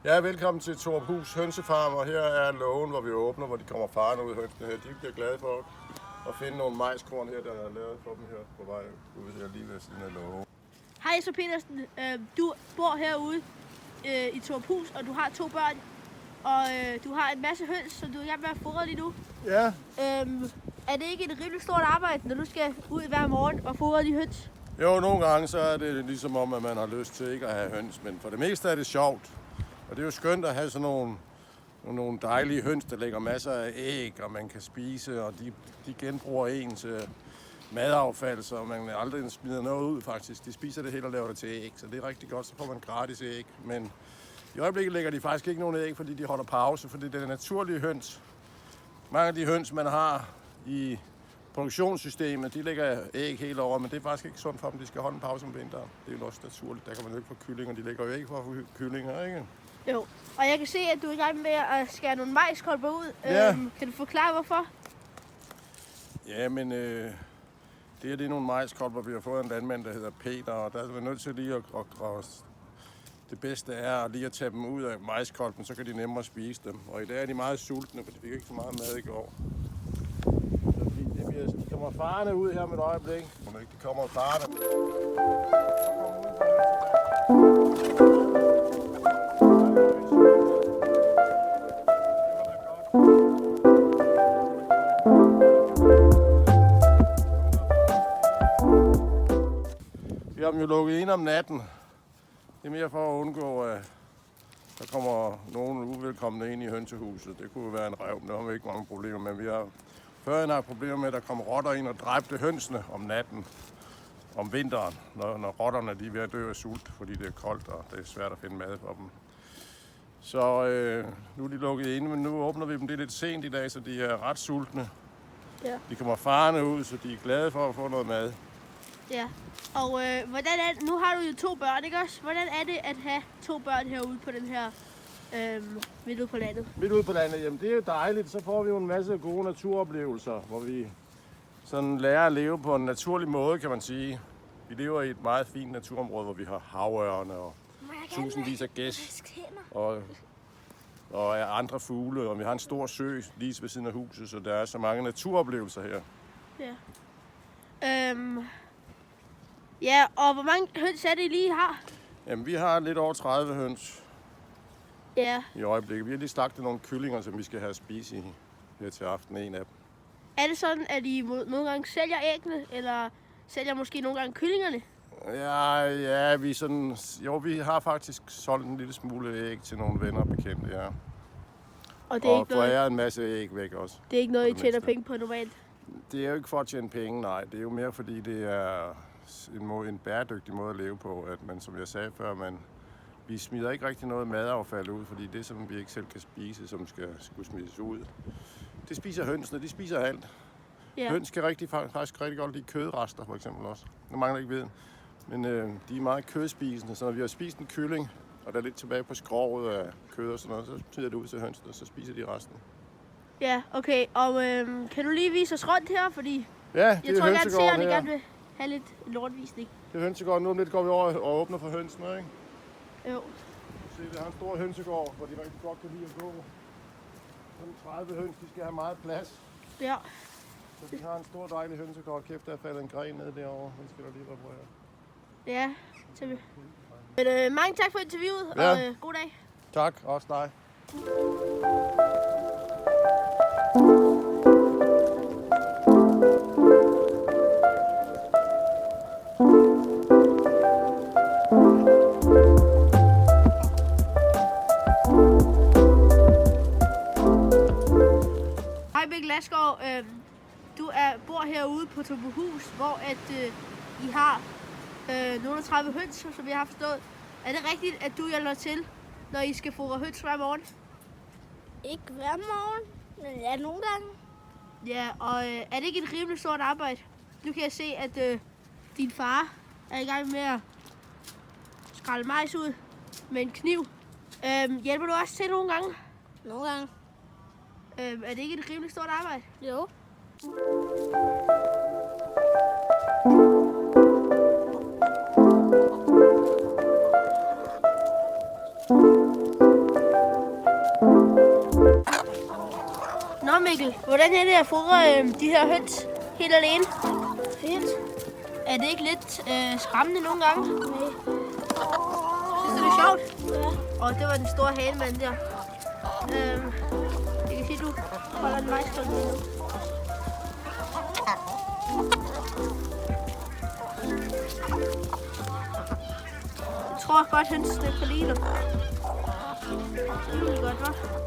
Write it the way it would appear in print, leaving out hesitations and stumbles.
Ja, velkommen til Torphus Hønsefarm, og her er lågen, hvor vi åbner, hvor de kommer farne ud i hønsene her. De bliver glade for at finde nogle majskorn her, der er lavet for dem her på vej ud her lige ved siden af lågen. Hej så Petersen, du bor herude i Torphus, og du har 2 børn, og du har en masse høns, som du er i gang med at fodre lige nu. Ja. Er det ikke et rimelig stort arbejde, når du skal ud hver morgen og fodre de høns? Jo, nogle gange så er det ligesom om, at man har lyst til ikke at have høns, men for det meste er det sjovt. Og det er jo skønt at have sådan nogle dejlige høns, der lægger masser af æg, og man kan spise, og de genbruger ens madaffald, så man aldrig smider noget ud faktisk. De spiser det hele og laver det til æg, så det er rigtig godt, så får man gratis æg. Men i øjeblikket lægger de faktisk ikke nogen æg, fordi de holder pause, fordi det er naturlige høns. Mange af de høns, man har i produktionssystemet, de lægger æg hele året, men det er faktisk ikke sundt for dem. De skal holde en pause om vinteren. Det er jo også naturligt. Der kan man jo ikke få kyllinger. De lægger jo æg for kyllinger, ikke? Jo, og jeg kan se, at du er i gang med at skære nogle majskolber ud. Ja. Kan du forklare, hvorfor? Ja, men det er nogle majskolber, vi har fået en landmand, der hedder Peter, og der er vi nødt til lige at det bedste er lige at tage dem ud af majskolben, så kan de nemmere spise dem. Og i dag er de meget sultne, for de fik ikke så meget mad i går. Så de kommer farne ud her med et øjeblik. De kommer farne. Vi har dem jo lukket ind om natten. Det er mere for at undgå, at der kommer nogen uvelkomne ind i hønsehuset. Det kunne jo være en ræv, men der har vi ikke mange problemer med. Vi har førhen haft problemer med, at der kom rotter ind og dræbte hønsene om natten, om vinteren, når rotterne de er ved at dø af sult, fordi det er koldt, og det er svært at finde mad for dem. Så nu er de lukket inde, men nu åbner vi dem. Det er lidt sent i dag, så de er ret sultne. Ja. De kommer farne ud, så de er glade for at få noget mad. Ja, og hvordan er det? Nu har du jo 2 børn, ikke også? Hvordan er det at have 2 børn herude på den her midt ude på landet? Midt ude på landet, jamen det er jo dejligt. Så får vi jo en masse gode naturoplevelser, hvor vi sådan lærer at leve på en naturlig måde, kan man sige. Vi lever i et meget fint naturområde, hvor vi har havørne og tusindvis af gæs og andre fugle, og vi har en stor sø lige ved siden af huset, så der er så mange naturoplevelser her. Ja. Ja, og hvor mange høns er det, I lige har? Jamen, vi har lidt over 30 høns i øjeblikket. Vi har lige slagtet nogle kyllinger, som vi skal have at spise i her til aften, en af dem. Er det sådan, at I nogle gange sælger æggene, eller sælger måske nogle gange kyllingerne? Ja, vi har faktisk solgt en lille smule æg til nogle venner og bekendte, ja. Og det er ikke noget, en masse æg væk også. det er ikke noget, I tjener penge på normalt? Det er jo ikke for at tjene penge, nej. Det er jo mere fordi, det er en bæredygtig måde at leve på, at man, som jeg sagde før, vi smider ikke rigtig noget madaffald ud, fordi det, som vi ikke selv kan spise, som skulle smides ud, det spiser hønsene, de spiser alt. Ja. Høns kan faktisk rigtig godt lide kødrester, for eksempel også. Det mangler ikke viden. Men de er meget kødspisende, så når vi har spist en kylling, og der er lidt tilbage på skroget af kød og sådan noget, så smider det ud til hønsene, og så spiser de resten. Ja, okay. Og kan du lige vise os rundt her, fordi ja, jeg tror, jeg gerne vil have lidt lortvisning. Det er hønsegården. Nu om lidt går vi over og åbner for hønsene, ikke? Jo. Se, vi har en stor hønsegård, hvor de rigtig godt kan lide at gå. Sådan 30 høns, de skal have meget plads. Ja. Så vi har en stor dejlig hønsegård. Kæft, der er faldet en gren ned derovre. Den skal der lige reparere. Ja, til. Men mange tak for interviewet, ja. Og god dag. Tak, også dig. Hej Mikkel Lasgaard, du bor herude på Torphus, hvor I har nogle 30 høns, som jeg har forstået. Er det rigtigt, at du hjælper til, når I skal fodre høns hver morgen? Ikke hver morgen, men ja, nogle gange. Ja, og er det ikke et rimelig stort arbejde? Nu kan jeg se, at din far er i gang med at skrælle majs ud med en kniv. Hjælper du også til nogle gange? Nogle gange. Er det ikke et rimelig stort arbejde? Jo. Mikkel, hvordan er det at fodre de her høns helt alene? Fedt. Er det ikke lidt skræmmende nogle gange? Nej. Synes du, det er sjovt? Ja. Og det var den store hanemand der. Jeg kan sige, du holder en majskolde lige nu. Jeg tror godt, hønsene kan lide dig. Det er godt, hva'?